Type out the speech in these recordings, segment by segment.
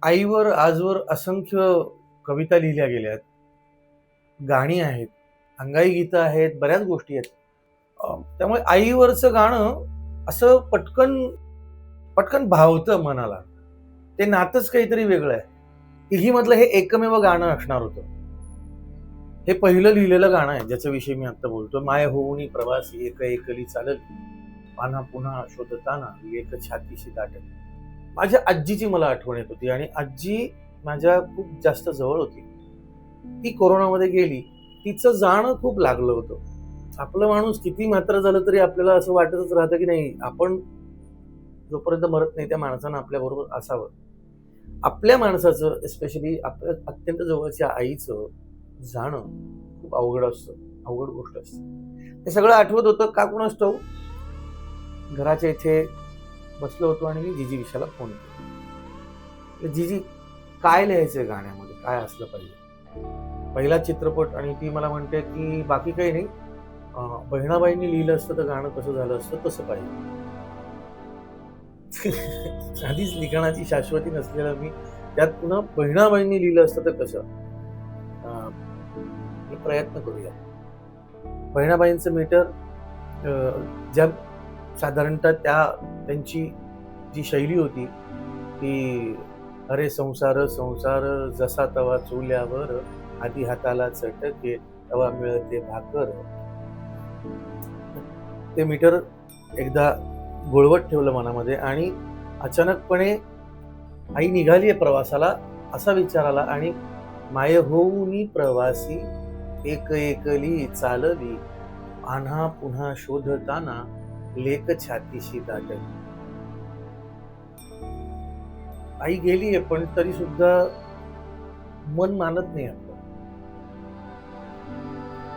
आईवर आजवर असंख्य कविता लिहिल्या गेल्यात, गाणी आहेत, अंगाई गीतं आहेत, बऱ्याच गोष्टी आहेत. त्यामुळे आईवरचं गाणं असं पटकन पटकन भावतं मनाला. ते नातंच काहीतरी वेगळं आहे. तिघीमधलं हे एकमेव गाणं असणार होतं. हे पहिलं लिहिलेलं गाणं आहे ज्याच्याविषयी मी आता बोलतो. माय होऊनी प्रवासी एक एकली चालली, पान्हा पुन्हा शोधताना लेक छातीशी दाटली. माझ्या आजीची मला आठवण येत होती आणि आजी माझ्या खूप जास्त जवळ होती. ती कोरोनामध्ये गेली. तिचं जाणं खूप लागलं होतं. आपलं माणूस किती म्हातारं झालं तरी आपल्याला असं वाटतच राहतं की नाही, आपण जोपर्यंत मरत नाही त्या माणसानं आपल्या बरोबर असावं. आपल्या माणसाचं, एस्पेशली आपल्या अत्यंत जवळच्या आईचं जाणं खूप अवघड असतं, अवघड गोष्ट असते. हे सगळं आठवत होतं का कुणास ठाऊक. घराच्या इथे बसलो होतो आणि मी जिजी विशाला फोन केला. जिजी, काय लिहायचंय गाण्यामध्ये, काय असलं पाहिजे? पहिला चित्रपट आणि ती मला म्हणते की बाकी काही नाही, बहिणाबाईंनी लिहिलं असतं तर गाणं कसं झालं असतं तसं पाहिजे. आधीच लिखाणाची शाश्वती नसलेलं मी त्यात पुन्हा बहिणाबाईंनी लिहिलं असतं तर कसं. हे प्रयत्न करूया. बहिणाबाईंचं मीटर ज्या साधारणतः त्यांची जी शैली होती ती, अरे संसार संसार जसा तवा चुल्यावर, आधी हाताला चटके तवा मिळते भाकर. ते मीटर एकदा गुळवत ठेवलं मनामध्ये आणि अचानकपणे आई निघालीये प्रवासाला असा विचार आला आणि माय होऊनी प्रवासी एक एकली चालली, आन्हा पुन्हा शोधताना लेक छातीशी दाटली. आई गेलीये पण तरी सुद्धा मन मानत नाही आपलं.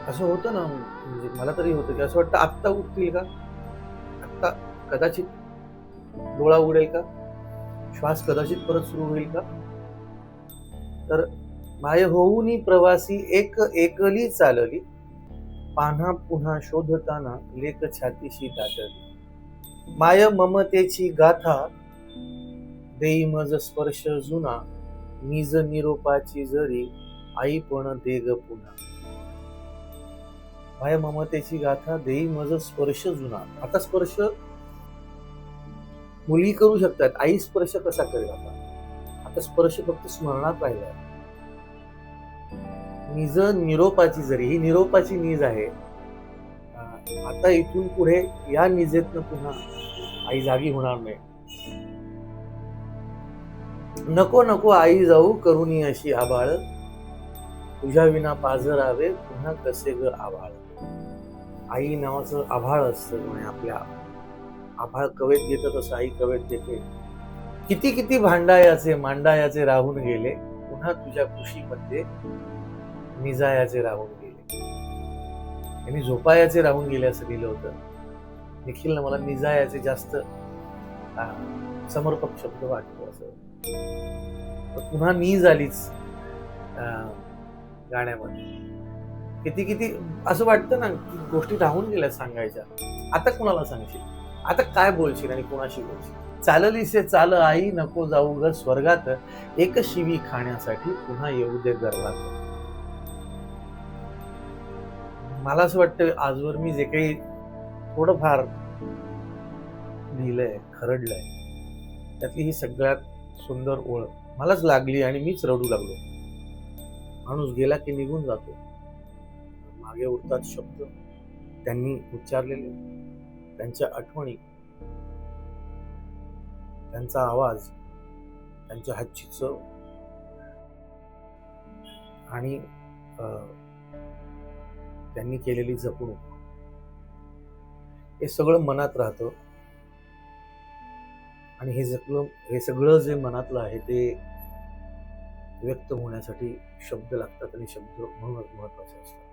असं होतं ना, म्हणजे मला तरी होतं की असं वाटतं आत्ता उठतील का, आत्ता कदाचित डोळा उघडेल का, श्वास कदाचित परत सुरू होईल का. तर माय होऊनी प्रवासी एक एकली चालली, पान्हा पुन्हा शोधताना लेक छातीशी दाटली. माय ममतेची गाथा देई मज स्पर्श जुना, निज निरोपाची जरी आई पण देग पुन्हा. माय ममतेची गाथा देई मज स्पर्श जुना. आता स्पर्श मुली करू शकतात, आई स्पर्श कसा करेल आता स्पर्श फक्त स्मरणात राहिला. निज निरोपाची जरी, ही निरोपाची नीज आहे. आता इथून पुढे या निजेतनं पुन्हा आई जागी होणार नाही. नको नको आई जाऊ करुणी अशी आबाळ, तुझ्या विना पाझरावे पुन्हा कसे ग आभाळ. आई नावाचं आभाळ असतं म्हणे आपल्या. आभाळ कवेत घेतं तसं आई कवेत घेते. किती किती भांडायाचे मांडायाचे राहून गेले, पुन्हा तुझ्या खुशीमध्ये निजायाचे राहून गेले. यांनी झोपायाचे राहून गेले असं लिहिलं होतं. निखिलनं मला निजायाचे जास्त समर्पक शब्द वाटतो असं. पुन्हा नीज आलीच गाण्यामध्ये. किती किती असं वाटतं ना की गोष्टी राहून गेल्या सांगायच्या. आता कुणाला सांगशील, आता काय बोलशील आणि कोणाशी बोलशील. चालली से चाल आई नको जाऊ ग स्वर्गात, एक शिवी खाण्यासाठी पुन्हा येऊ दे गर्वात. मला असं वाटतं आजवर मी जे काही थोडंफार लिहिलंय, खरडलंय, त्यातली ही सगळ्यात सुंदर ओळ मलाच लागली आणि मीच रडू लागलो. माणूस गेला की निघून जातो, मागे उरतात शब्द त्यांनी उच्चारलेले, त्यांच्या आठवणी, त्यांचा आवाज, त्यांच्या हातची चव आणि त्यांनी केलेली जपणूक. हे सगळं मनात राहतं आणि हे सगळं जे मनातलं आहे ते व्यक्त होण्यासाठी शब्द लागतात आणि शब्द महत्वाचे असतात.